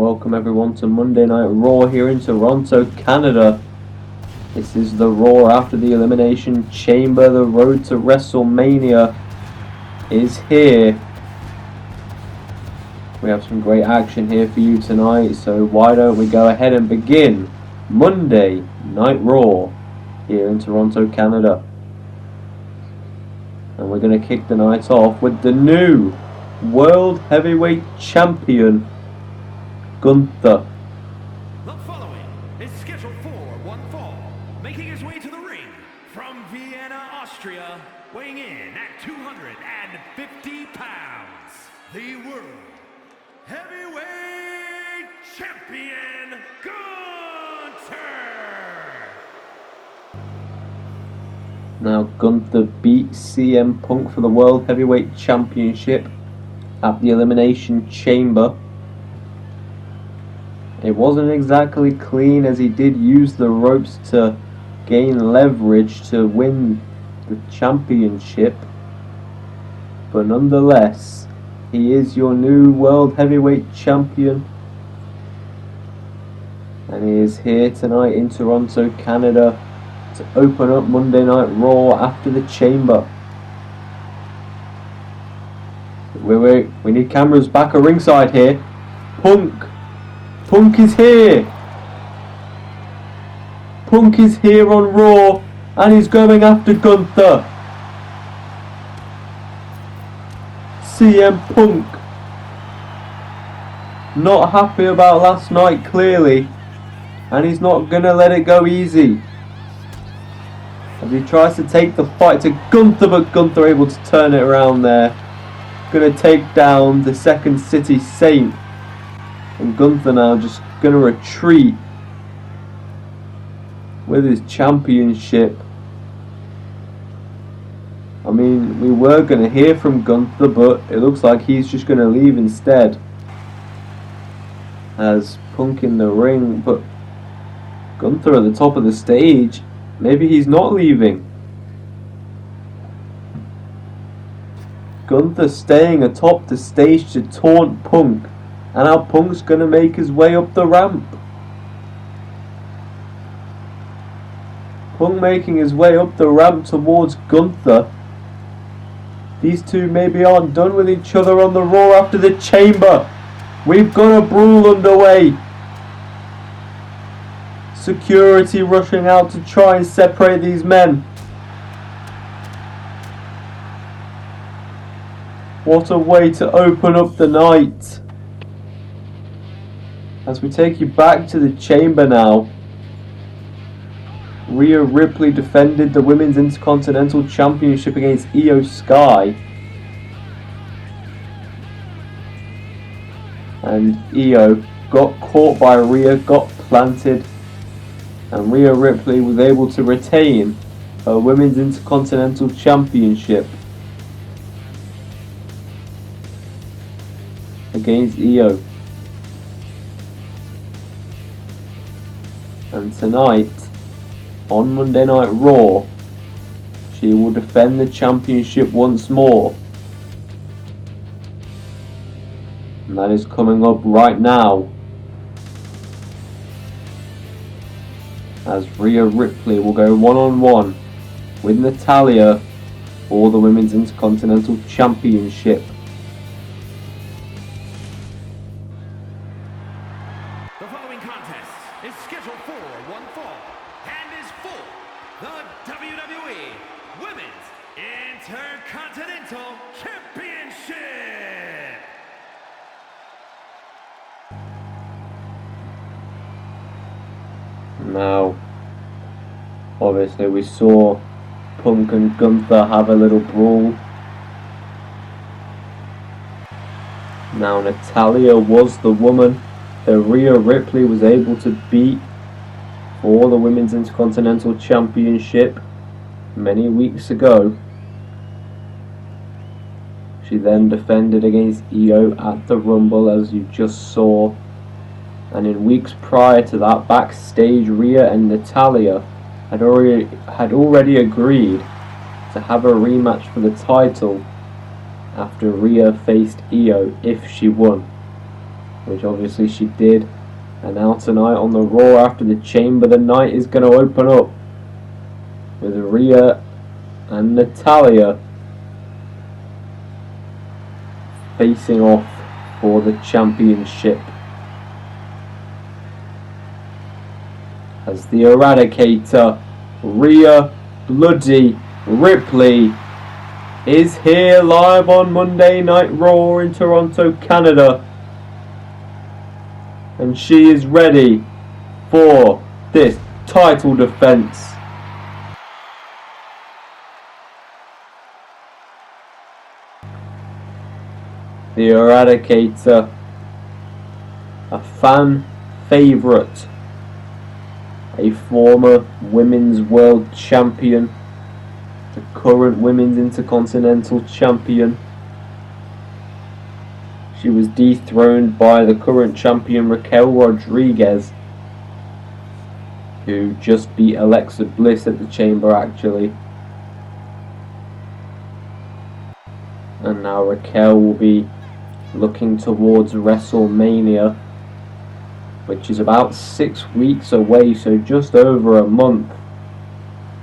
welcome everyone to Monday Night Raw here in Toronto, Canada. This is the Raw after the Elimination Chamber. The road to WrestleMania is here. We have some great action here for you tonight, so why don't we go ahead and begin Monday Night Raw here in Toronto, Canada. And we're going to kick the night off with the new World Heavyweight Champion, Gunther. The following is scheduled for one fall, making his way to the ring from Vienna, Austria, weighing in at 250 pounds, the World Heavyweight Champion, Gunther! Now, Gunther beat CM Punk for the World Heavyweight Championship at the Elimination Chamber. It wasn't exactly clean, as he did use the ropes to gain leverage to win the championship. But nonetheless, he is your new World Heavyweight Champion. And he is here tonight in Toronto, Canada, to open up Monday Night Raw after the Chamber. Wait, we need cameras back at ringside here. Punk is here. Punk is here on Raw, and he's going after Gunther. CM Punk not happy about last night, clearly, and he's not gonna let it go easy as he tries to take the fight to Gunther, but Gunther able to turn it around there. Gonna take down the Second City Saint. And Gunther now just going to retreat with his championship. I mean, we were going to hear from Gunther, but it looks like he's just going to leave instead. As Punk in the ring, but Gunther at the top of the stage. Maybe he's not leaving. Gunther staying atop the stage to taunt Punk. And now Punk's going to make his way up the ramp. Punk making his way up the ramp towards Gunther. These two maybe aren't done with each other on the Raw after the Chamber. We've got a brawl underway. Security rushing out to try and separate these men. What a way to open up the night. As we take you back to the Chamber now, Rhea Ripley defended the Women's Intercontinental Championship against Io Sky. And Io got caught by Rhea, got planted, and Rhea Ripley was able to retain her Women's Intercontinental Championship against Io. And tonight, on Monday Night Raw, she will defend the championship once more. And that is coming up right now, as Rhea Ripley will go one-on-one with Natalya for the Women's Intercontinental Championship. The following contest is scheduled for one fall and is for the WWE Women's Intercontinental Championship. Now, obviously we saw Punk and Gunther have a little brawl. Now Natalya was the woman that Rhea Ripley was able to beat for the Women's Intercontinental Championship many weeks ago. She then defended against Io at the Rumble, as you just saw. And in weeks prior to that, backstage, Rhea and Natalya had already agreed to have a rematch for the title after Rhea faced Io if she won. which obviously she did. And now tonight on the Raw after the Chamber, the night is going to open up with Rhea and Natalya facing off for the championship. As the Eradicator, Rhea Bloody Ripley, is here live on Monday Night Raw in Toronto, Canada. And she is ready for this title defense. The Eradicator, a fan favourite, a former Women's World Champion, the current Women's Intercontinental Champion. She was dethroned by the current champion Raquel Rodriguez, who just beat Alexa Bliss at the Chamber actually. And now Raquel will be looking towards WrestleMania, which is about 6 weeks away, so just over a month.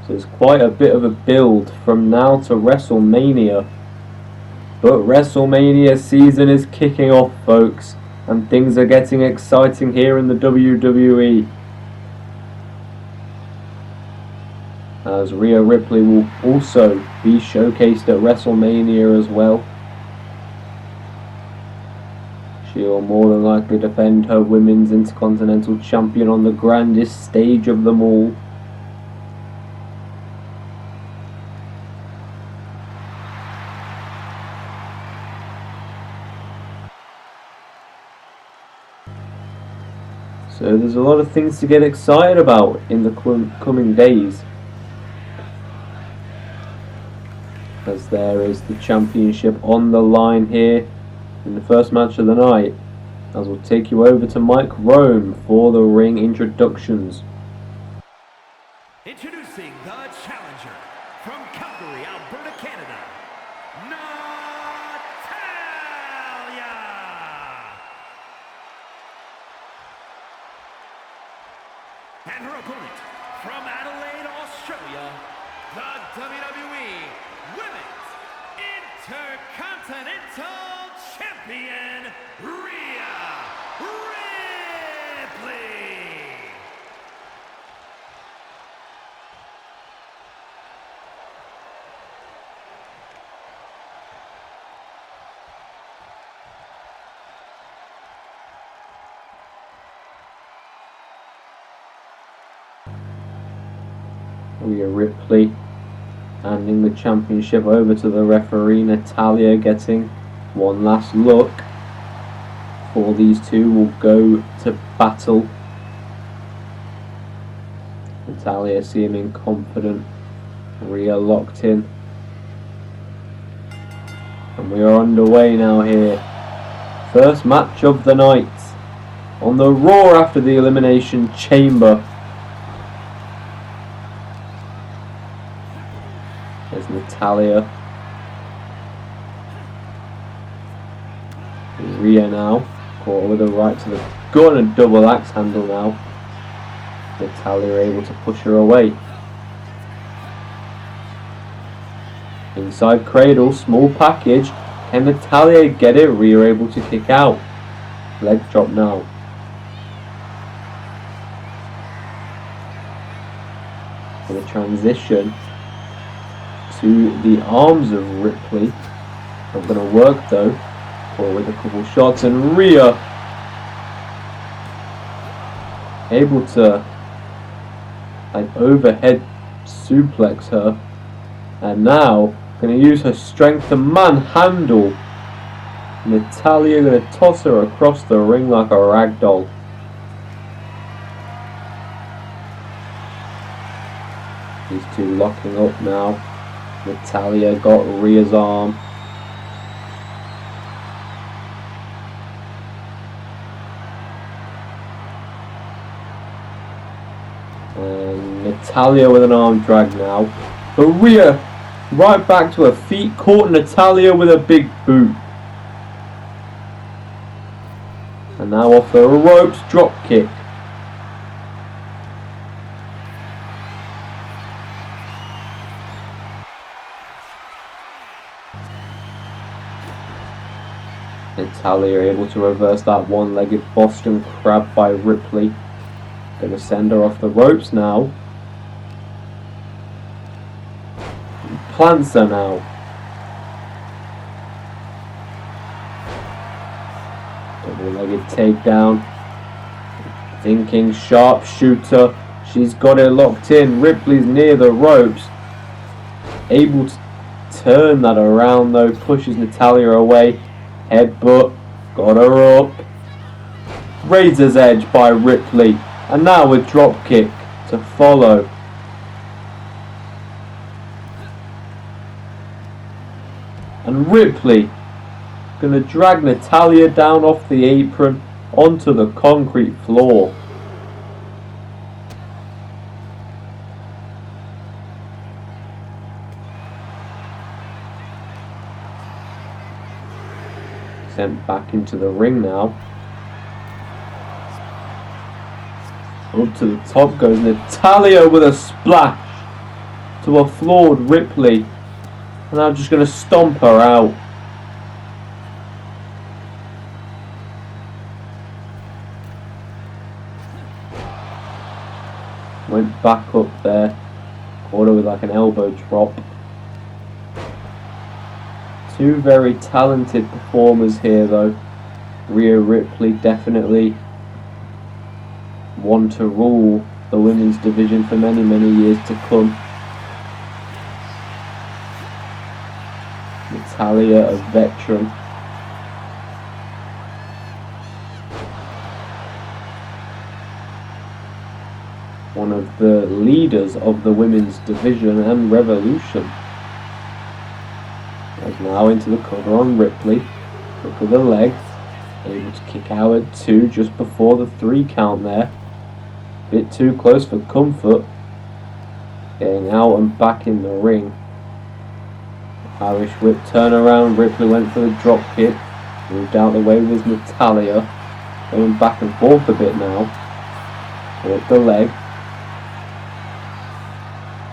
So it's quite a bit of a build from now to WrestleMania. But WrestleMania season is kicking off, folks, and things are getting exciting here in the WWE. As Rhea Ripley will also be showcased at WrestleMania as well. She will more than likely defend her Women's Intercontinental Champion on the grandest stage of them all. So there's a lot of things to get excited about in the coming days. As there is the championship on the line here in the first match of the night. As we'll take you over to Mike Rome for the ring introductions. Introducing the challenger from Calgary, Alberta, Canada, Natalya! And her opponent from Adelaide, Australia, the WWE Women's Intercontinental Champion, Rhea Ripley! Rhea Ripley handing the championship over to the referee. Natalya getting one last look before these two will go to battle. Natalya seeming confident, Rhea locked in, and we are underway now here. First match of the night on the Raw after the Elimination Chamber. There's Natalya. Rhea now caught with a right to the gut and double axe handle now. Natalya able to push her away. Inside cradle, small package. Can Natalya get it? Rhea able to kick out. Leg drop now. For the transition to the arms of Ripley. Not going to work though. Or with a couple shots, and Rhea able to like overhead suplex her, and now going to use her strength to manhandle Natalya. Going to toss her across the ring like a rag doll. These two locking up now. Natalya got Rhea's arm. And Natalya with an arm drag now. But Rhea right back to her feet, caught Natalya with a big boot. And Now off the ropes, drop kick. Natalia able to reverse that one-legged Boston Crab by Ripley. Gonna send her off the ropes now. Plants her now. Double-legged takedown. Thinking sharpshooter. She's got it locked in. Ripley's near the ropes. Able to turn that around though. Pushes Natalia away. Headbutt. Got her up. Razor's Edge by Ripley. And now a drop kick to follow. And Ripley gonna drag Natalia down off the apron onto the concrete floor. Sent back into the ring now. Up to the top goes Natalia with a splash to a floored Ripley. And I'm just going to stomp her out. Went back up there. Caught her with like an elbow drop. Two very talented performers here though. Rhea Ripley definitely one to rule the women's division for many, many years to come. Natalia, a veteran. One of the leaders of the women's division and revolution. As now into the cover on Ripley. Look at the leg. Able to kick out at 2 just before the 3 count there. Bit too close for comfort. Getting out and back in the ring. Irish whip turnaround. Ripley went for the drop kick. Moved out the way with Natalia. Going back and forth a bit now. Up the leg.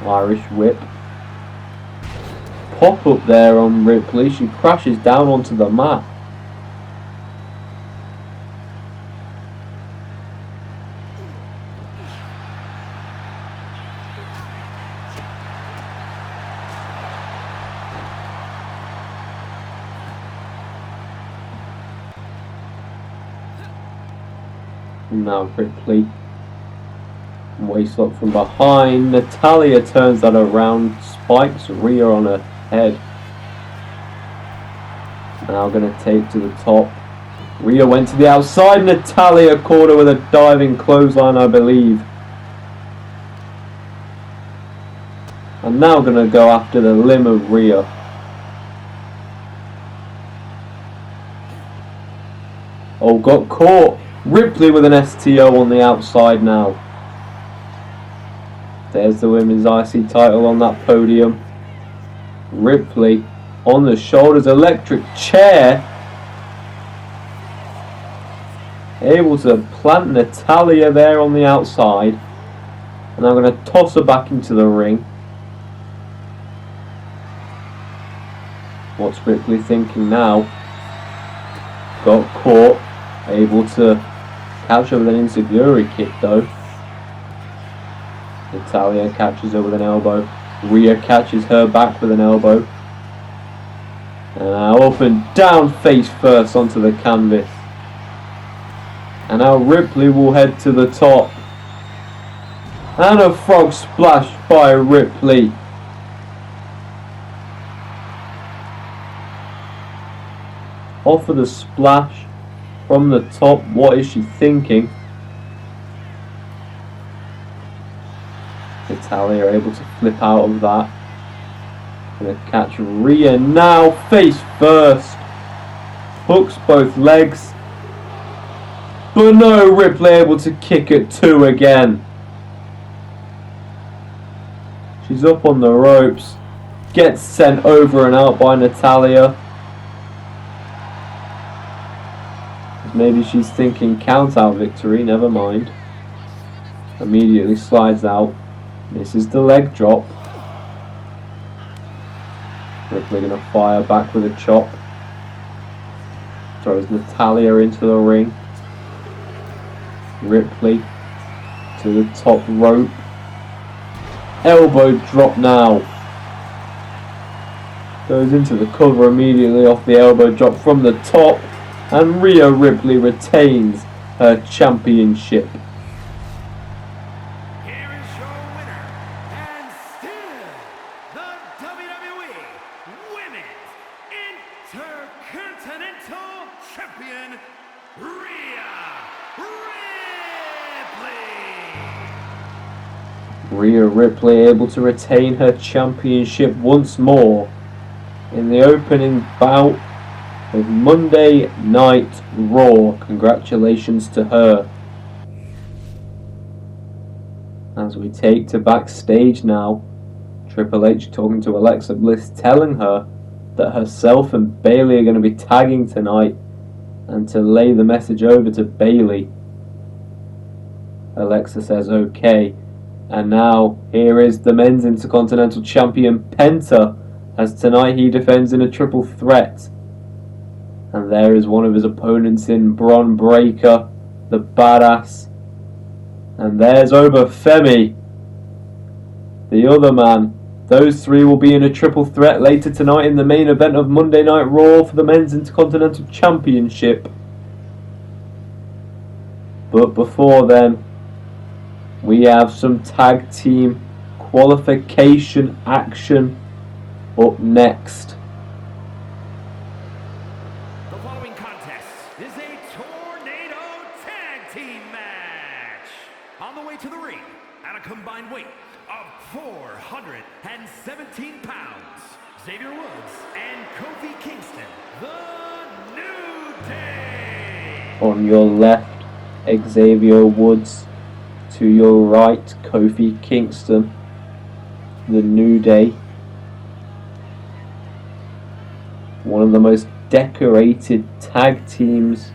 Irish whip. Pop up there on Ripley. She crashes down onto the mat. Now Ripley, waist lock from behind. Natalia turns that around, spikes Rhea on her head. Now going to take to the top. Rhea went to the outside. Natalia caught her with a diving clothesline, I believe. And now going to go after the limb of Rhea. Oh, got caught. Ripley with an STO on the outside now. There's the women's IC title on that podium. Ripley on the shoulders, electric chair. Able to plant Natalia there on the outside. And I'm going to toss her back into the ring. What's Ripley thinking now? Got caught. Able to catch her with an enziguri kick though. Natalia catches her with an elbow. Rhea catches her back with an elbow. And now up and down face first onto the canvas. And now Ripley will head to the top. And a frog splash by Ripley. Off of the splash. From the top, what is she thinking? Natalia able to flip out of that. Gonna catch Rhea now, face first. Hooks both legs. But no, Ripley able to kick at 2 again. She's up on the ropes. Gets sent over and out by Natalia. Maybe she's thinking count out victory, never mind. Immediately slides out. Misses the leg drop. Ripley gonna fire back with a chop. Throws Natalya into the ring. Ripley to the top rope. Elbow drop now. Goes into the cover immediately off the elbow drop from the top. And Rhea Ripley retains her championship. Here is your winner, and still the WWE Women's Intercontinental Champion, Rhea Ripley. Rhea Ripley able to retain her championship once more in the opening bout of Monday Night Raw. Congratulations to her. As we take to backstage now, Triple H talking to Alexa Bliss, telling her that herself and Bayley are going to be tagging tonight and to lay the message over to Bayley. Alexa says okay. And now here is the men's Intercontinental Champion Penta, as tonight he defends in a triple threat. And there is one of his opponents in Bron Breakker, the badass. And there's Obafemi, the other man. Those three will be in a triple threat later tonight in the main event of Monday Night Raw for the Men's Intercontinental Championship. But before then, we have some tag team qualification action up next. The following contest is a tornado tag team match. On the way to the ring, at a combined weight of 417 pounds, Xavier Woods and Kofi Kingston, the New Day. On your left, Xavier Woods. To your right, Kofi Kingston, the New Day. One of the most decorated tag teams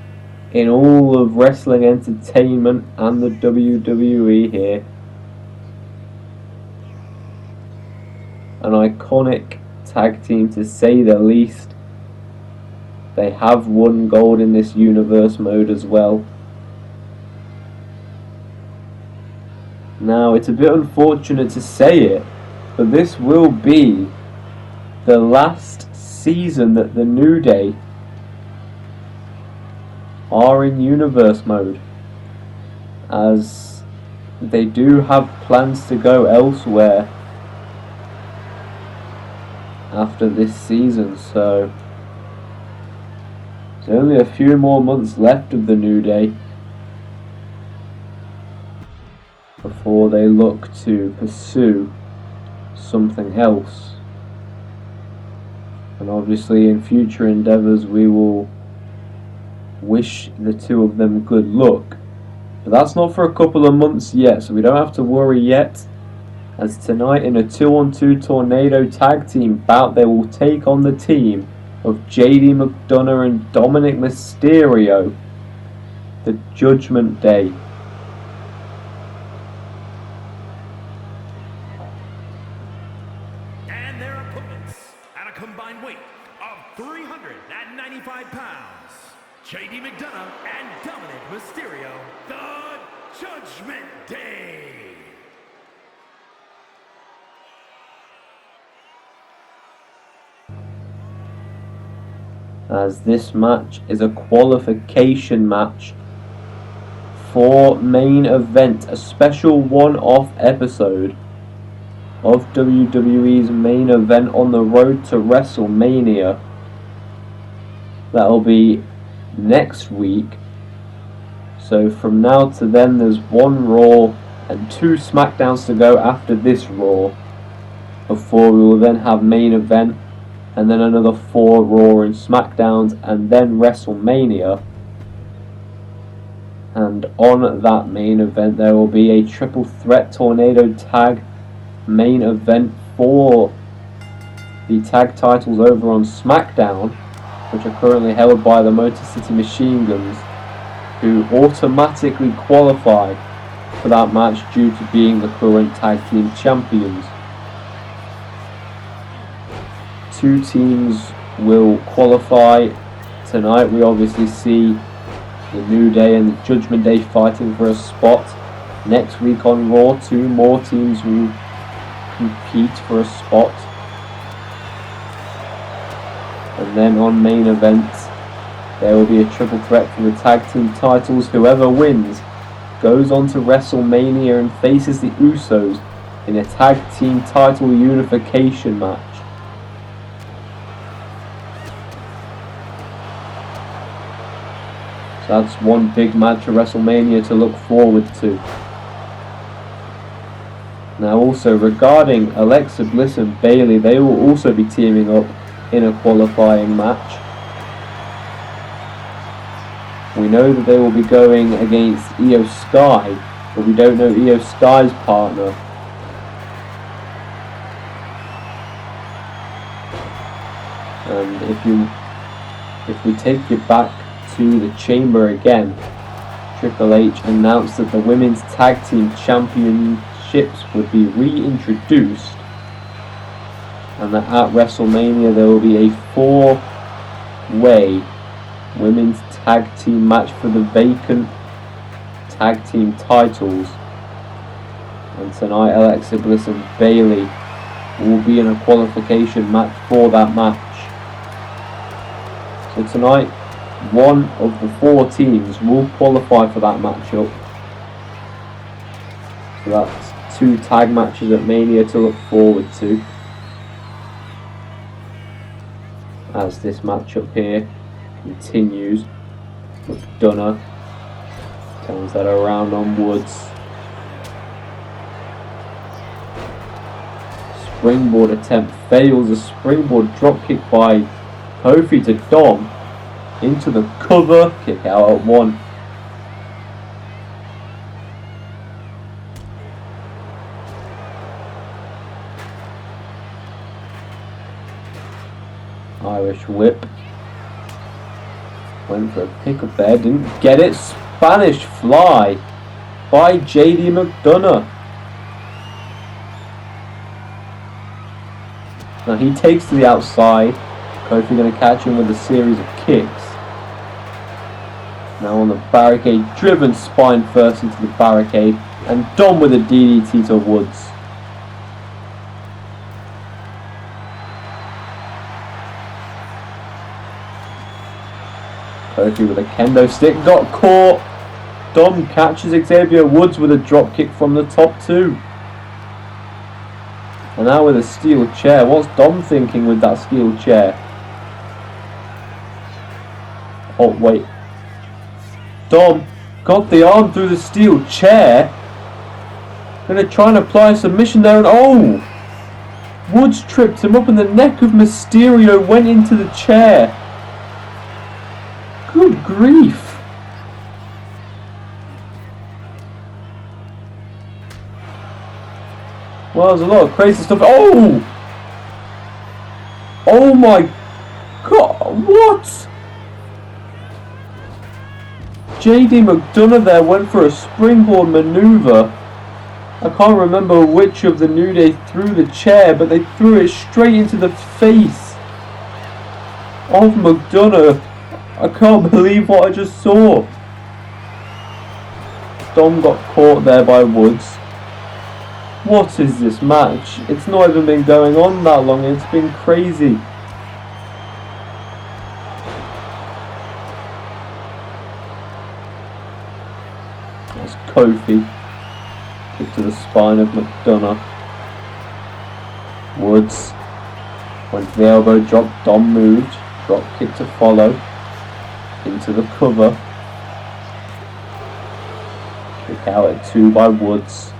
in all of wrestling entertainment and the WWE here. An iconic tag team to say the least. They have won gold in this universe mode as well. Now, it's a bit unfortunate to say it, but this will be the last season that the New Day are in universe mode, as they do have plans to go elsewhere after this season. So there's only a few more months left of the New Day before they look to pursue something else. And obviously in future endeavours we will wish the two of them good luck. But that's not for a couple of months yet, so we don't have to worry yet. As tonight in a 2-on-2 tornado tag team bout, they will take on the team of JD McDonough and Dominic Mysterio, the Judgment Day. And their opponents, at a combined weight of 395 pounds, JD McDonough and Dominic Mysterio, the Judgment Day. As this match is a qualification match for main event, a special one-off episode of WWE's main event on the road to WrestleMania. That'll be next week. So from now to then there's one Raw and 2 SmackDowns to go after this Raw, before we will then have main event, and then another 4 Raw and SmackDowns, and then WrestleMania. And on that main event there will be a triple threat tornado tag main event for the tag titles over on SmackDown, which are currently held by the Motor City Machine Guns who automatically qualify for that match due to being the current tag team champions. 2 teams will qualify tonight. We obviously see the New Day and the Judgment Day fighting for a spot. Next week on Raw, 2 more teams will compete for a spot. And then on main event, there will be a triple threat for the tag team titles. Whoever wins goes on to WrestleMania and faces the Usos in a tag team title unification match. So that's one big match at WrestleMania to look forward to. Now also regarding Alexa Bliss and Bayley, they will also be teaming up in a qualifying match. We know that they will be going against Io Sky, but we don't know Io Sky's partner. And if we take it back to the chamber again, Triple H announced that the women's tag team championships would be reintroduced, and that at WrestleMania there will be a 4-way women's tag team match for the vacant tag team titles. And tonight Alexa Bliss and Bayley will be in a qualification match for that match. So tonight, one of the 4 teams will qualify for that matchup. So that's 2 tag matches at Mania to look forward to, as this matchup here continues. McDonough turns that around on Woods. Springboard attempt fails. A springboard dropkick by Kofi to Dom into the cover. Kick out at 1. Irish whip. Went for a pickup there, didn't get it. Spanish fly by JD McDonough. Now he takes to the outside. Kofi going to catch him with a series of kicks. Now on the barricade, driven spine first into the barricade, and Dom with a DDT to Woods. Kofi with a kendo stick, got caught. Dom catches Xavier Woods with a drop kick from the top 2. And now with a steel chair. What's Dom thinking with that steel chair? Oh wait. Dom got the arm through the steel chair. Gonna try and apply a submission there, and oh! Woods tripped him up and the neck of Mysterio went into the chair. Good grief. Well, there's a lot of crazy stuff. Oh! Oh my god, what? JD McDonough there went for a springboard maneuver. I can't remember which of the New Day threw the chair, but they threw it straight into the face of McDonough. I can't believe what I just saw. Dom got caught there by Woods. What is this match? It's not even been going on that long. It's been crazy. There's Kofi. Kick to the spine of McDonough. Woods went for the elbow drop. Dom moved. Drop kick to follow. Into the cover. Kick out at 2 by Woods.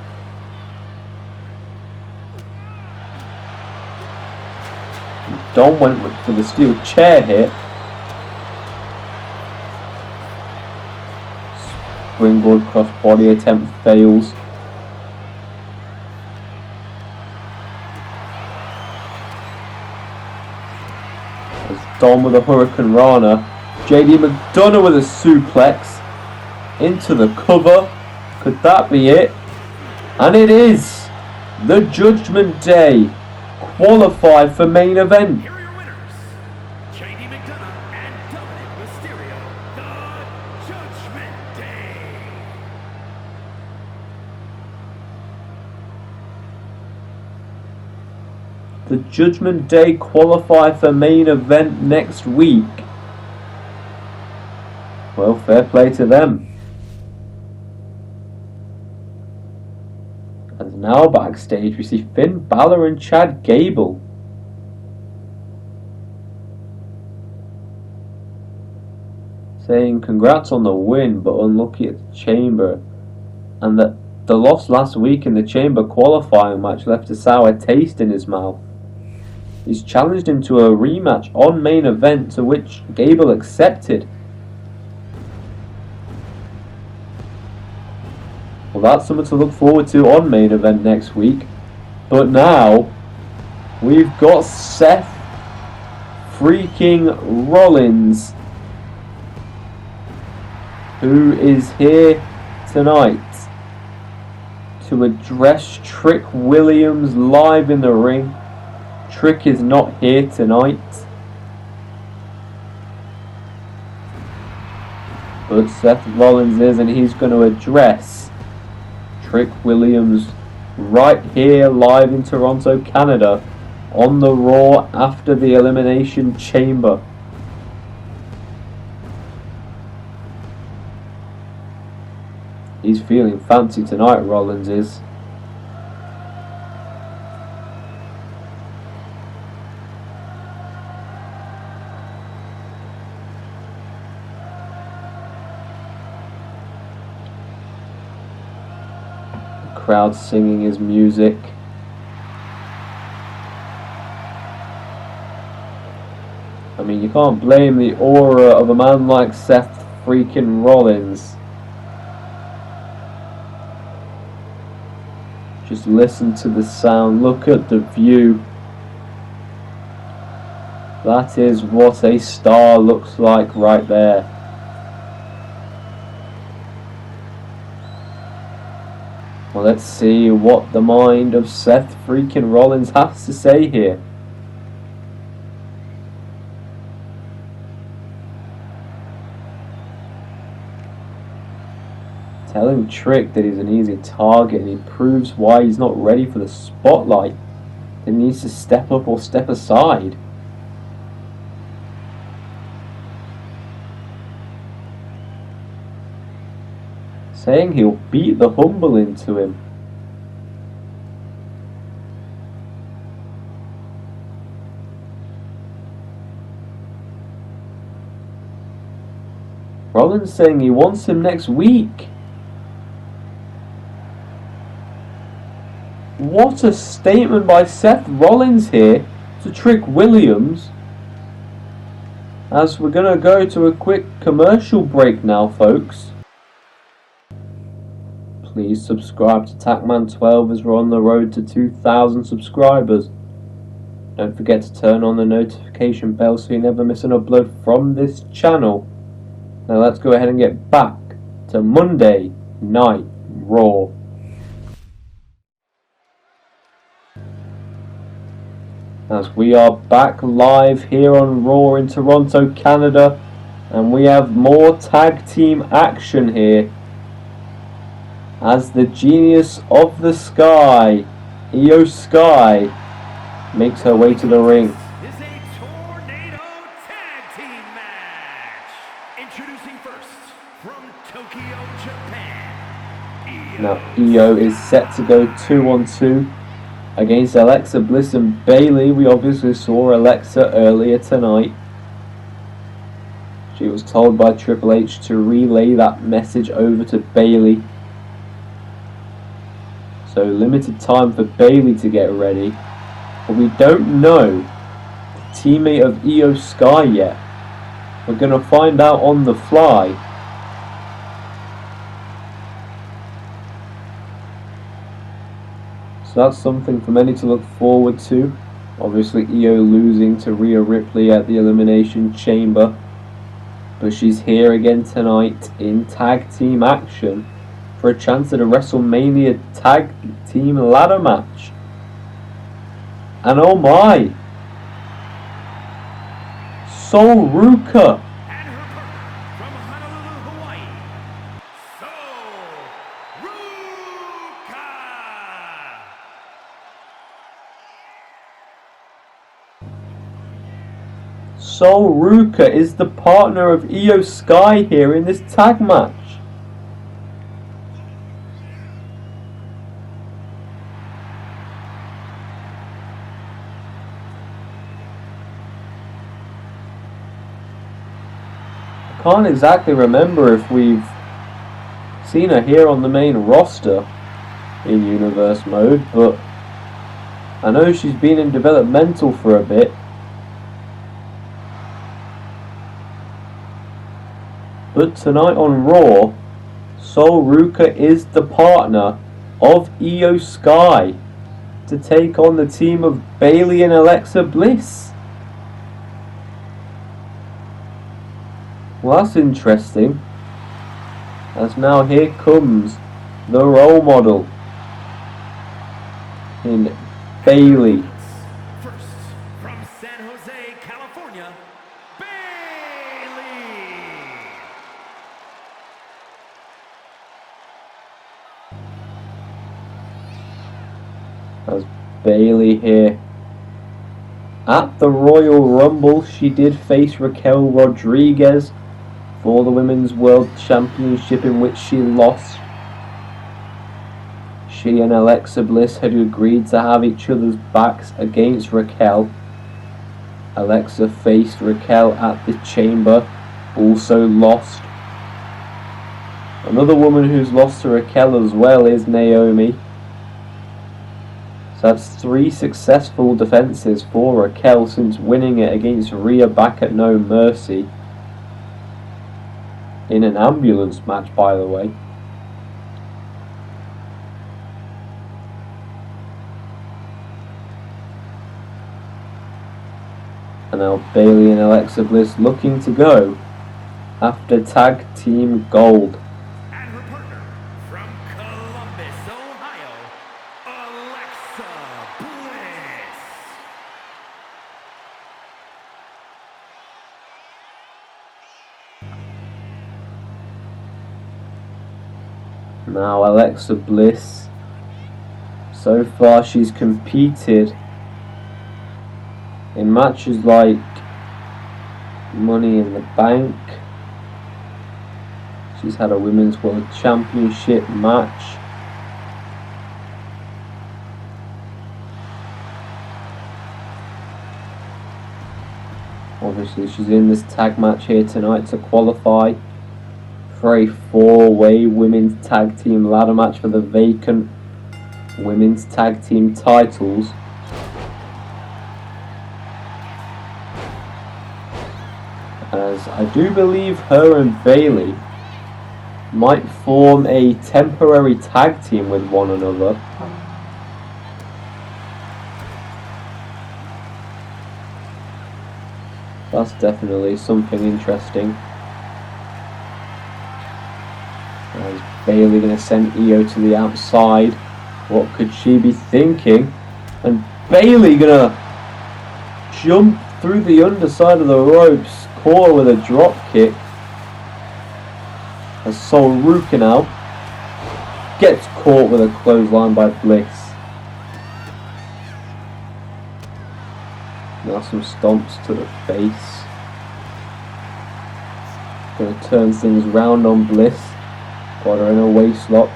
Dom went for the steel chair hit. Springboard crossbody attempt fails. There's Dom with a Hurricane Rana. JD McDonough with a suplex. into the cover. Could that be it? And it is. The Judgment Day qualified for main event. Here are your winners, JD McDonough and Dominic Mysterio, the Judgment Day. The Judgment Day qualify for main event next week. Well, fair play to them. And now backstage we see Finn Balor and Chad Gable. Saying congrats on the win, but unlucky at the Chamber. And that the loss last week in the Chamber qualifying match left a sour taste in his mouth. He's challenged him to a rematch on main event, to which Gable accepted. Well, that's something to look forward to on main event next week. But now, we've got Seth freaking Rollins, who is here tonight to address Trick Williams live in the ring. Trick is not here tonight, but Seth Rollins is, and he's going to address Trick Williams right here live in Toronto, Canada, on the Raw after the Elimination Chamber. He's feeling fancy tonight, Rollins is. Crowd singing his music. I mean, you can't blame the aura of a man like Seth freaking Rollins. Just listen to the sound, look at the view. That is what a star looks like right there. Well, let's see what the mind of Seth freaking Rollins has to say here. Telling Trick that he's an easy target, and he proves why he's not ready for the spotlight. He needs to step up or step aside. Saying he'll beat the humble into him. Rollins saying he wants him next week. What a statement by Seth Rollins here to Trick Williams. As we're going to go to a quick commercial break now, folks. Please subscribe to Tackman12 as we're on the road to 2,000 subscribers. Don't forget to turn on the notification bell so you never miss an upload from this channel. Now let's go ahead and get back to Monday Night Raw. As we are back live here on Raw in Toronto, Canada, and we have more tag team action here. As the Genius of the Sky, Io Sky, makes her way to the ring. This is a tornado tag team match. Introducing first, from Tokyo, Japan. Now Io is set to go 2-on-2 against Alexa Bliss and Bayley. We obviously saw Alexa earlier tonight. She was told by Triple H to relay that message over to Bayley. So limited time for Bayley to get ready. But we don't know the teammate of Io Sky yet. We're going to find out on the fly. So that's something for many to look forward to. Obviously Io losing to Rhea Ripley at the Elimination Chamber. But she's here again tonight in tag team action for a chance at a WrestleMania tag team ladder match. And oh my! Sol Ruka! And her partner from Honolulu, Hawaii, Sol Ruka! Sol Ruka is the partner of Io Sky here in this tag match. I can't exactly remember if we've seen her here on the main roster in Universe mode, but I know she's been in developmental for a bit. But tonight on Raw, Sol Ruka is the partner of Io Sky to take on the team of Bayley and Alexa Bliss. Well, that's interesting, as now here comes the role model in Bayley. First, from San Jose, California, Bayley! As Bayley here. At the Royal Rumble, she did face Raquel Rodriguez for the Women's World Championship, in which she lost. She and Alexa Bliss had agreed to have each other's backs against Raquel. Alexa faced Raquel at the Chamber, also lost. Another woman who's lost to Raquel as well is Naomi. So that's 3 successful defenses for Raquel since winning it against Rhea back at No Mercy. In an ambulance match, by the way. And now Bayley and Alexa Bliss looking to go after tag team gold. And her partner from Columbus, Ohio, Alexa Bliss. Now Alexa Bliss, so far she's competed in matches like Money in the Bank. She's had a Women's World Championship match. Obviously she's in this tag match here tonight to qualify for a 4-way women's tag team ladder match for the vacant women's tag team titles. As I do believe her and Bayley might form a temporary tag team with one another. That's definitely something interesting. As Bayley going to send Io to the outside. What could she be thinking? And Bayley going to jump through the underside of the ropes, caught her with a drop kick. As Sol Ruka now gets caught with a clothesline by Bliss. Now some stomps to the face. Gonna turn things round on Bliss. Got her in a waistlock.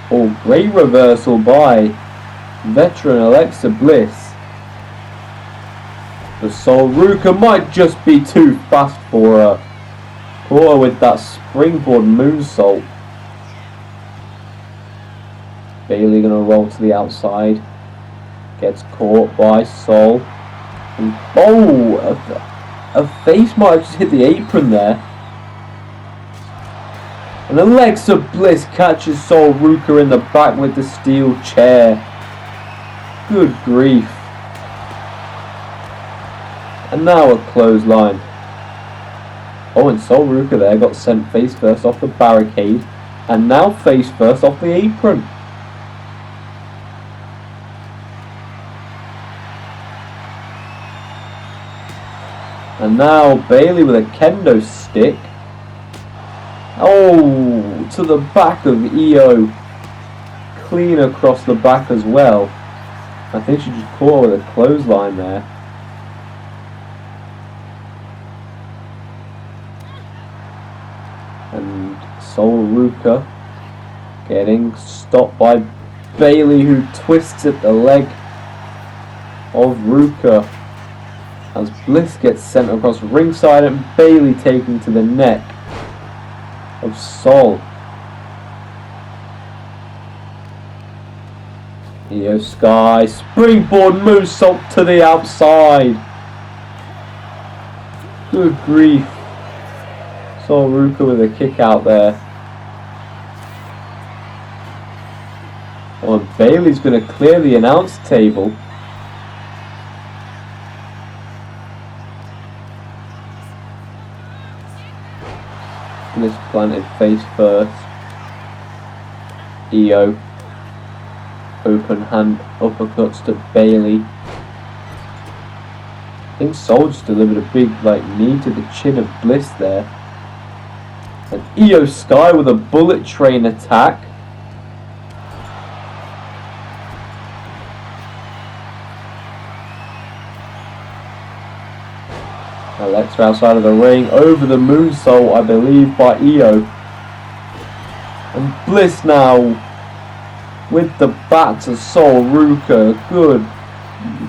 Oh, great reversal by veteran Alexa Bliss. The Sol Ruka might just be too fast for her. Caught her with that springboard moonsault. Bayley gonna roll to the outside. Gets caught by Sol. And a face might have just hit the apron there. And Alexa Bliss catches Sol Ruka in the back with the steel chair. Good grief. And now a clothesline. Oh, and Sol Ruka there got sent face first off the barricade, and now face first off the apron. And now Bayley with a kendo stick. Oh, to the back of Io. Clean across the back as well. I think she just caught her with a clothesline there. And Sol Ruka getting stopped by Bayley, who twists at the leg of Ruka as Bliss gets sent across ringside and Bayley taking to the neck of Sol. Io Sky springboard moonsault to the outside. Good grief. Sol Ruka with a kick out there. Well, Bayley's going to clear the announce table. Bliss planted face first. Io. Open hand uppercuts to Bayley. I think Sol just delivered a big knee to the chin of Bliss there. And Io Sky with a bullet train attack. Alexa outside of the ring, over the moonsault, I believe, by Io. And Bliss now with the bat to Sol Ruka.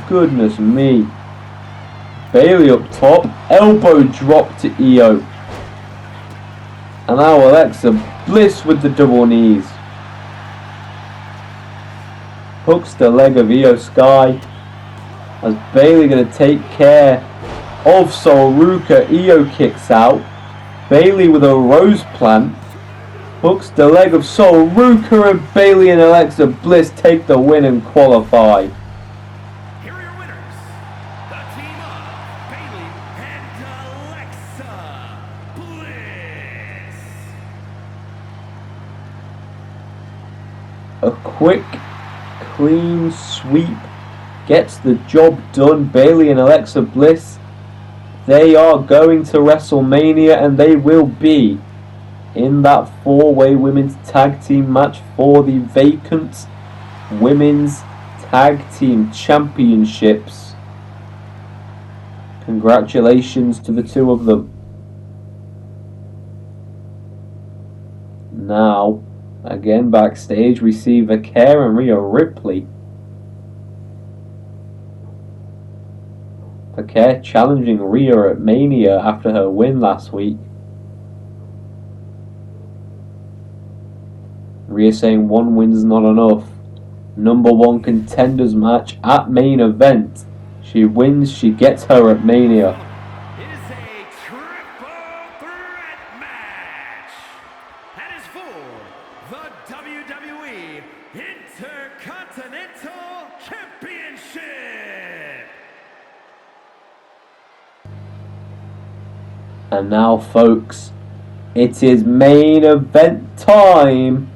Goodness me. Bayley up top, elbow drop to Io. And now Alexa Bliss with the double knees. Hooks the leg of Io Sky. As Bayley going to take care of Sol Ruka. Io kicks out. Bayley with a rose plant. Hooks the leg of Sol Ruka, and Bayley and Alexa Bliss take the win and qualify. Here are your winners, the team of Bayley and Alexa Bliss. A quick, clean sweep gets the job done. Bayley and Alexa Bliss, they are going to WrestleMania, and they will be in that four-way women's tag team match for the vacant women's tag team championships. Congratulations to the two of them. Now, again backstage, we see Vaquer and Rhea Ripley. Vaquer challenging Rhea at Mania after her win last week. Rhea saying one win's not enough. Number one contenders match at main event. She wins, she gets her at Mania. It is a triple threat match. That is for the WWE Intercontinental Championship. And now, folks, it is main event time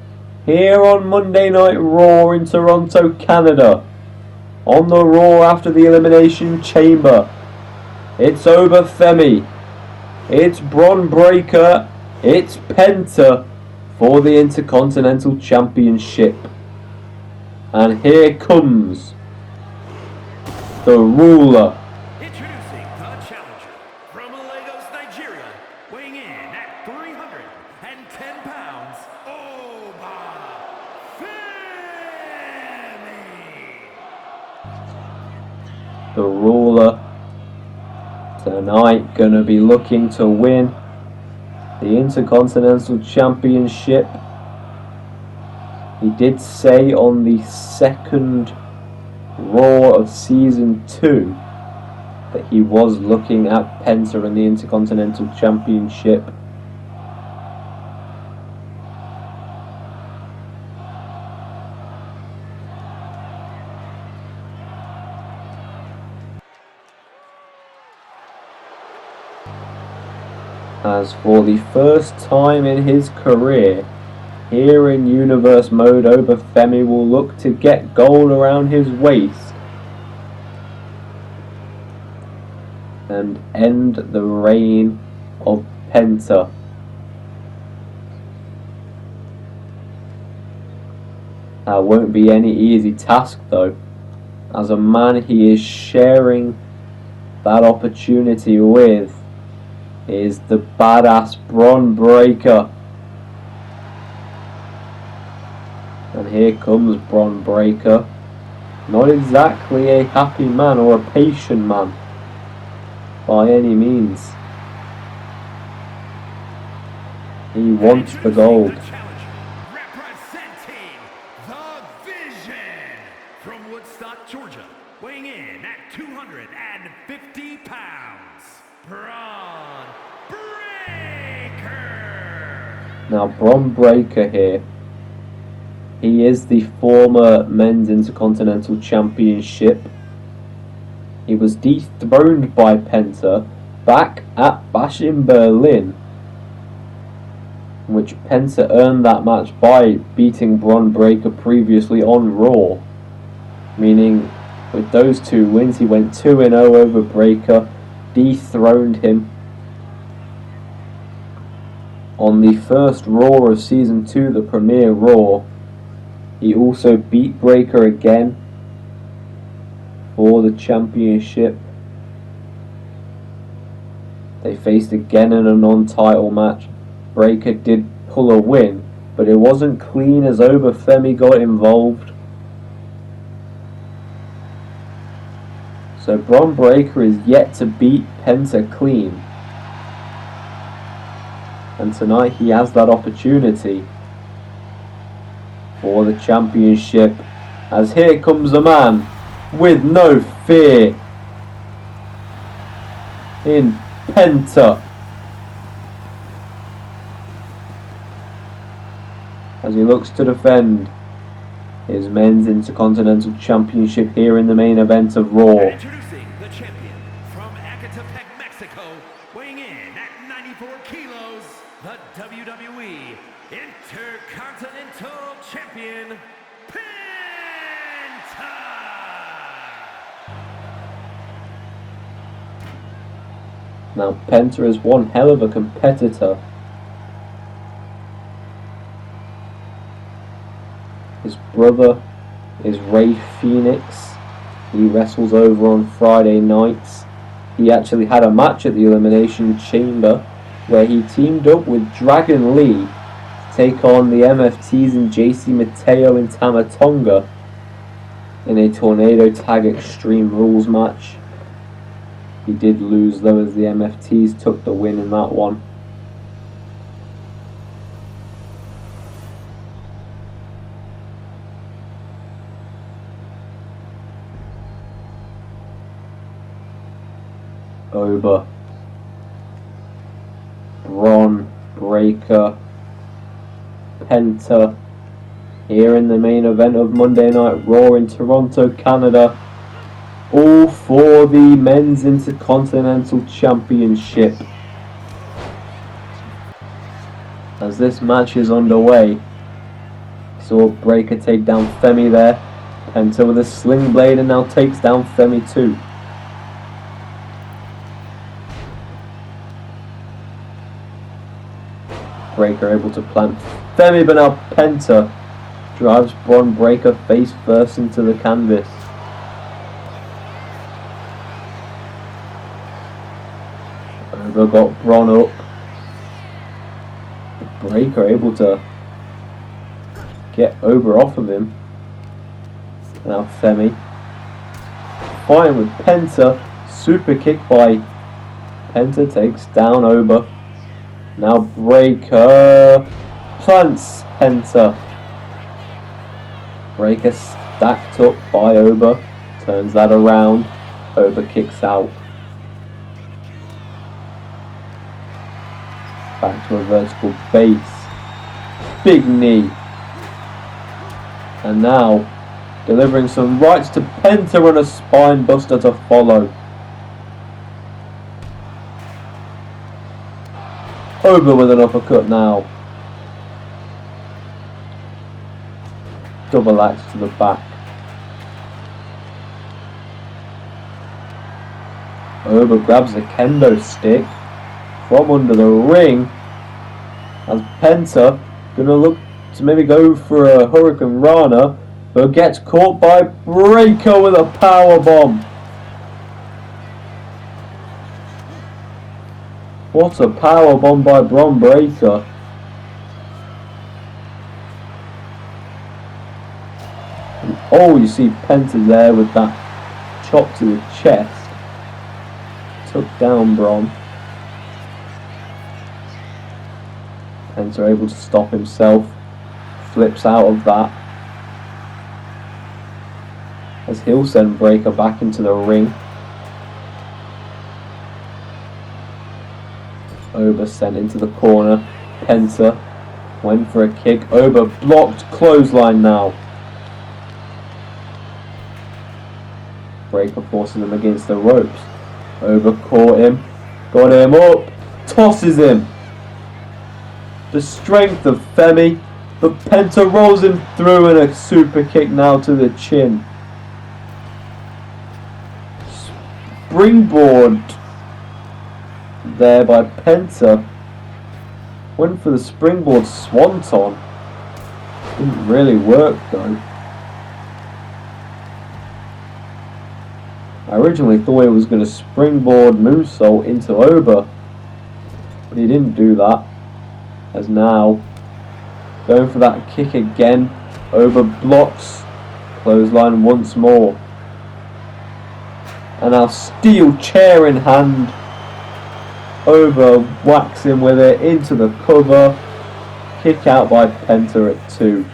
here on Monday Night Raw in Toronto, Canada. On the Raw after the Elimination Chamber, it's Obafemi, it's Bron Breakker, it's Penta for the Intercontinental Championship. And here comes the ruler. Introducing the challenger from Lagos, Nigeria, weighing in at 310 pounds, Obafemi. The ruler tonight gonna be looking to win the Intercontinental Championship. He did say on the second Raw of Season 2 that he was looking at Penta in the Intercontinental Championship. As for the first time in his career, here in Universe Mode, Obafemi will look to get gold around his waist and end the reign of Penta. That won't be any easy task though. As a man he is sharing that opportunity with is the badass Bron Breakker. And here comes Bron Breakker. Not exactly a happy man or a patient man by any means. He wants the gold. Representing the Vision from Woodstock, Georgia, weighing in at 250 pounds, Bron Breakker. Now Bron Breakker here, he is the former Men's Intercontinental Championship. He was dethroned by Penta back at Bash in Berlin, in which Penta earned that match by beating Bron Breakker previously on Raw. Meaning, with those two wins, he went 2-0 over Breakker, dethroned him. On the first Raw of Season 2, the premiere Raw, he also beat Breakker again for the championship. They faced again in a non-title match. Breakker did pull a win, but it wasn't clean as Obafemi got involved. So Bron Breakker is yet to beat Penta clean. And tonight he has that opportunity for the championship, as here comes a man with no fear in Penta, as he looks to defend his Men's Intercontinental Championship here in the main event of Raw. Introducing the champion from Ecatepec, Mexico, weighing in at 94 kilos, the WWE Intercontinental Champion, Penta! Now Penta is one hell of a competitor. His brother is Ray Phoenix. He wrestles over on Friday nights. He actually had a match at the Elimination Chamber where he teamed up with Dragon Lee to take on the MFTs and JC Mateo in Tama Tonga in a Tornado Tag Extreme Rules match. He did lose though, as the MFTs took the win in that one. Oba, Bron Breakker, Penta, here in the main event of Monday Night Raw in Toronto, Canada, all for the Men's Intercontinental Championship. As this match is underway, saw Breakker take down Femi there. Penta with a sling blade and now takes down Femi too. Breakker able to plant Femi, but now Penta drives Bron Breakker face first into the canvas. Oba got Bron up. Breakker able to get Oba off of him. Now Femi fighting with Penta. Super kick by Penta takes down Oba. Now Breakker plants Penta. Breakker stacked up by Oba. Turns that around. Oba kicks out. Back to a vertical base. Big knee. And now delivering some rights to Penta and a spine buster to follow. Oba with an uppercut now. Double axe to the back. Oba grabs the kendo stick from under the ring as Penta gonna look to maybe go for a Hurricane Rana, but gets caught by Breaker with a power bomb. What a power bomb by Bron Breakker. And oh, you see Penta there with that chop to the chest. Took down Bron. Penta able to stop himself. Flips out of that. As he'll send Breakker back into the ring. Oba sent into the corner. Penta went for a kick. Oba blocked. Clothesline now. Breakker forces him against the ropes. Oba caught him. Got him up. Tosses him. The strength of Femi. But Penta rolls him through in a super kick now to the chin. Springboard there by Penta. Went for the springboard swanton. Didn't really work though. I originally thought he was going to springboard moonsault into Oba, but he didn't do that. As now, going for that kick again. Oba blocks. Clothesline once more. And now steel chair in hand. Oba whacks him with it into the cover. Kick out by Penta at 2.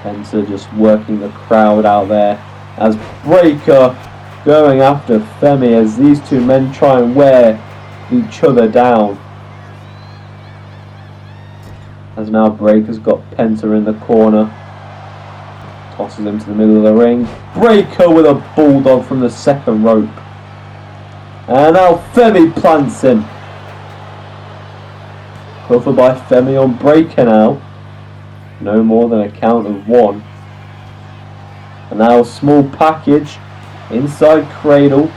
Penta just working the crowd out there as Breakker going after Femi as these two men try and wear each other down. As now Breakker's got Penta in the corner. Tosses him to the middle of the ring. Breakker with a bulldog from the second rope. And now Femi plants him. Cover by Femi on Breakker now. No more than a count of 1. And now a small package. Inside cradle.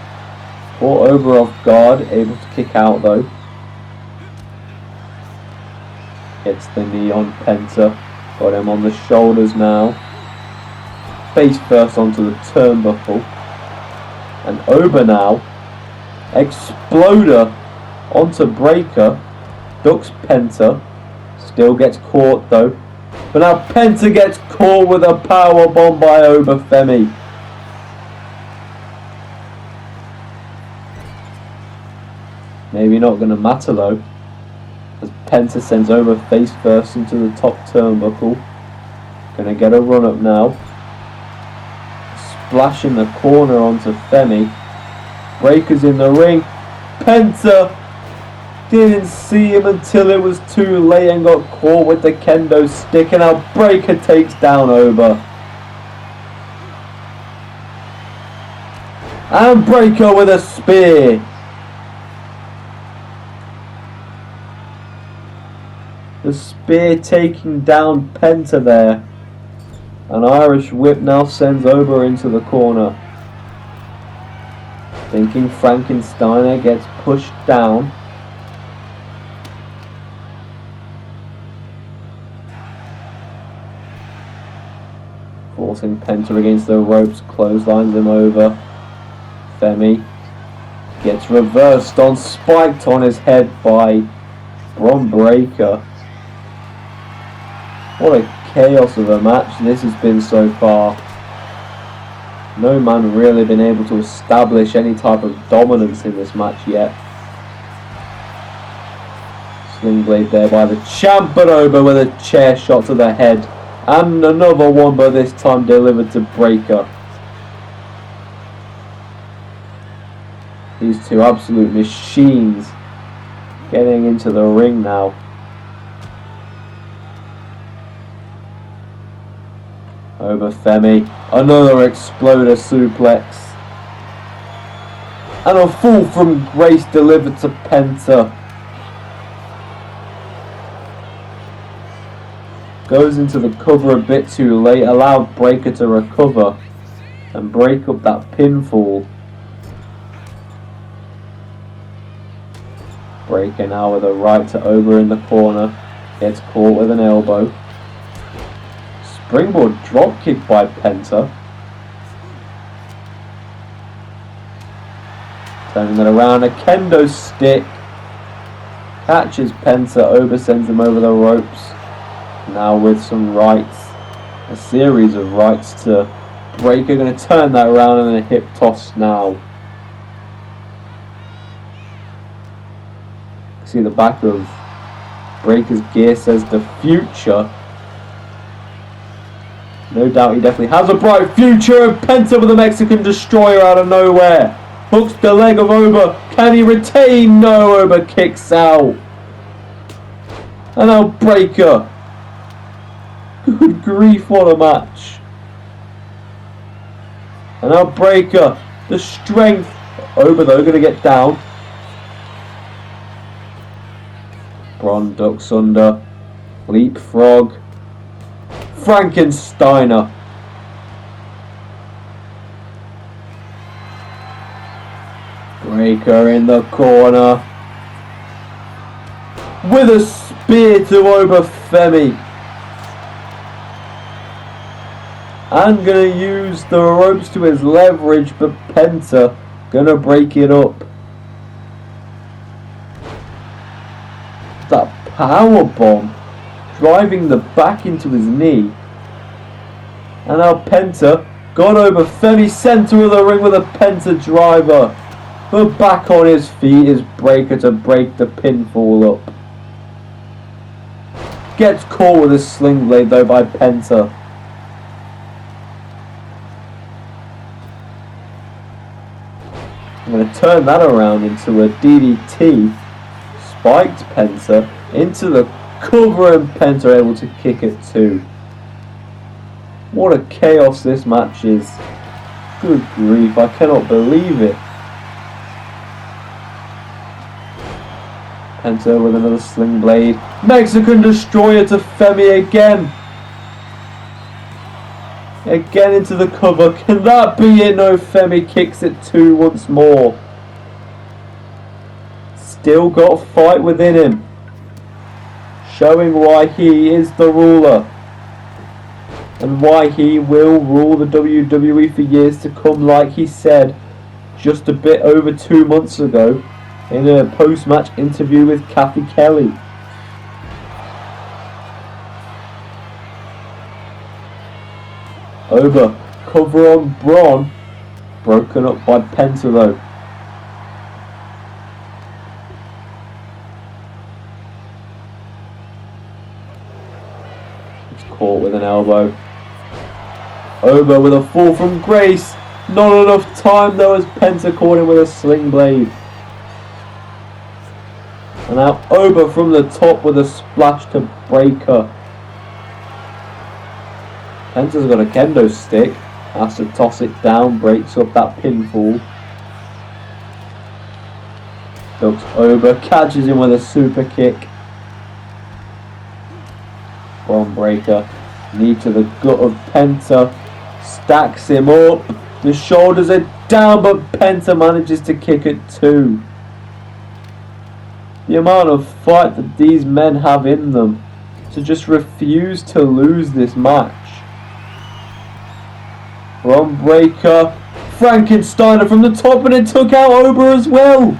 Caught over off guard. Able to kick out though. Gets the knee on Penta. Got him on the shoulders now. Face first onto the turnbuckle. And Oba now. Exploder onto Breakker. Ducks Penta. Still gets caught though. But now Penta gets caught with a power bomb by Oba Femi. Maybe not going to matter though. As Penta sends Oba face first into the top turnbuckle. Gonna get a run up now. Splash in the corner onto Femi. Breakker's in the ring. Penta didn't see him until it was too late and got caught with the kendo stick. And now Breakker takes down Oba. And Breakker with a spear. The spear taking down Penta there. An Irish whip now sends Oba into the corner. Thinking Frankensteiner gets pushed down. Forcing Penta against the ropes, clotheslines him over. Femi gets reversed on, spiked on his head by Bron Breakker. What a chaos of a match this has been so far. No man really been able to establish any type of dominance in this match yet. Sling blade there by the champ, but Oba with a chair shot to the head. And another one, but this time delivered to Breakker. These two absolute machines getting into the ring now. Oba Femi, another exploder suplex. And a fall from Grace delivered to Penta. Goes into the cover a bit too late, allowed Breaker to recover and break up that pinfall. Breaker now with a right to over in the corner. Gets caught with an elbow. Springboard dropkick by Penta. Turning it around, a kendo stick. Catches Penta, Oba sends him over the ropes. Now with some rights. A series of rights to Breaker. Going to turn that around and a hip toss now. See the back of Breaker's gear says the future. No doubt he definitely has a bright future. And Penta with a Mexican destroyer out of nowhere. Hooks the leg of Oba. Can he retain? No, Oba kicks out. And now Breaker. Good grief, what a match. And now Breaker. The strength. Oba though going to get down. Braun ducks under. Leapfrog. Frankensteiner. Breaker in the corner. With a spear to Oba Femi. And gonna use the ropes to his leverage, but Penta gonna break it up. That power bomb driving the back into his knee. And now Penta got over Femi, center of the ring with a Penta driver. But back on his feet is Breaker to break the pinfall up. Gets caught with a sling blade though by Penta. I'm going to turn that around into a DDT. Spiked Penta into the cover and Penta able to kick it too. What a chaos this match is. Good grief, I cannot believe it. Penta with another sling blade. Mexican destroyer to Femi again. Again into the cover. Can that be it? No, Femi kicks it too once more. Still got a fight within him. Showing why he is the ruler. And why he will rule the WWE for years to come, like he said just a bit over 2 months ago in a post-match interview with Kathy Kelly. Oba, cover on Braun, broken up by Penta though. It's caught with an elbow. Oba with a fall from Grace. Not enough time though as Penta caught him with a sling blade. And now Oba from the top with a splash to Breaker. Penta's got a kendo stick. Has to toss it down, breaks up that pinfall. Ducks Oba, catches him with a super kick. Braun Breaker. Knee to the gut of Penta. Stacks him up. The shoulders are down, but Penta manages to kick it too. The amount of fight that these men have in them to just refuse to lose this match. Braun Breaker, Frankensteiner from the top, and it took out Oba as well.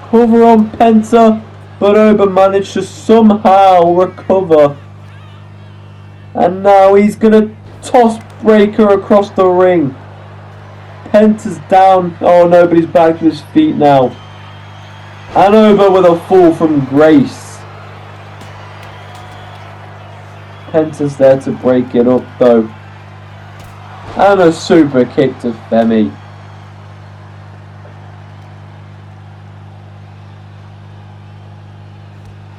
Cover on Penta, but Oba managed to somehow recover. And now he's gonna toss Breaker across the ring. Penta's down. Oh no, but he's back to his feet now. And Oba with a fall from Grace. Penta's there to break it up though. And a super kick to Femi.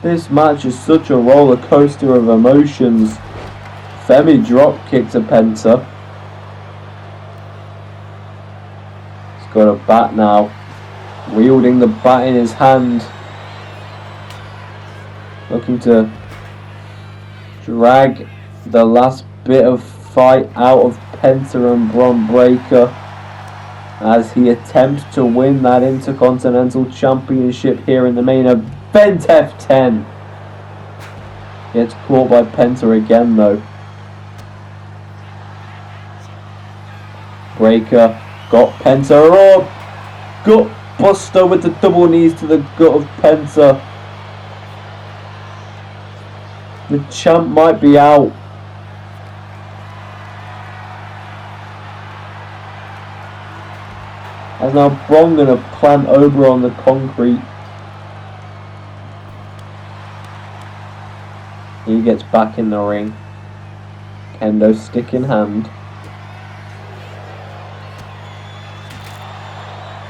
This match is such a roller coaster of emotions. Femi drop kick to Penta. bat now, wielding the bat in his hand, looking to drag the last bit of fight out of Penta and Bron Breakker as he attempts to win that Intercontinental Championship here in the main event F10. Gets caught by Penta again though. Breakker got Penta up. Gut buster with the double knees to the gut of Penta. The champ might be out. As now Bron gonna plant Oba on the concrete. He gets back in the ring. Kendo stick in hand.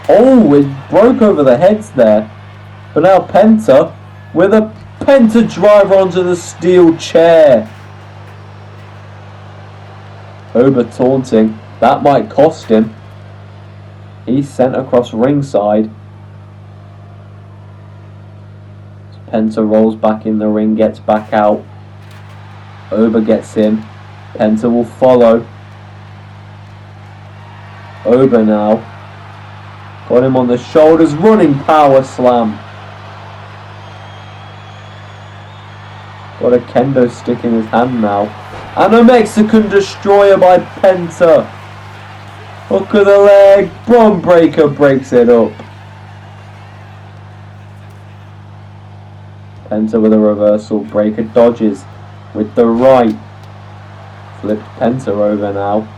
Oh, it broke over the heads there. But now Penta with a Penta driver onto the steel chair. Oba taunting. That might cost him. He's sent across ringside. Penta rolls back in the ring, gets back out. Oba gets in. Penta will follow. Oba now. Got him on the shoulders, running power slam. Got a kendo stick in his hand now. And a Mexican destroyer by Penta. Hook of the leg. Bron Breakker breaks it up. Penta with a reversal. Breakker dodges with the right. Flipped Penta over now.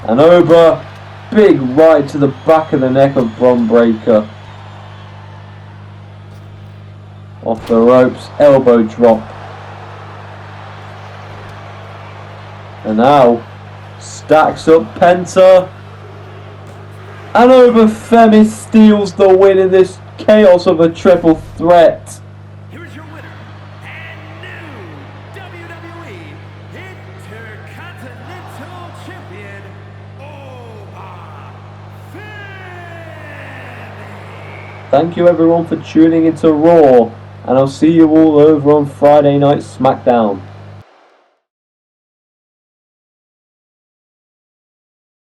And Oba. Big right to the back of the neck of Bron Breakker. Off the ropes. Elbow drop. And now stacks up Penta. And Oba Femi steals the win in this chaos of a triple threat. Here's your winner and new WWE Intercontinental Champion, Oba Femi. Thank you everyone for tuning into Raw, and I'll see you all over on Friday Night SmackDown.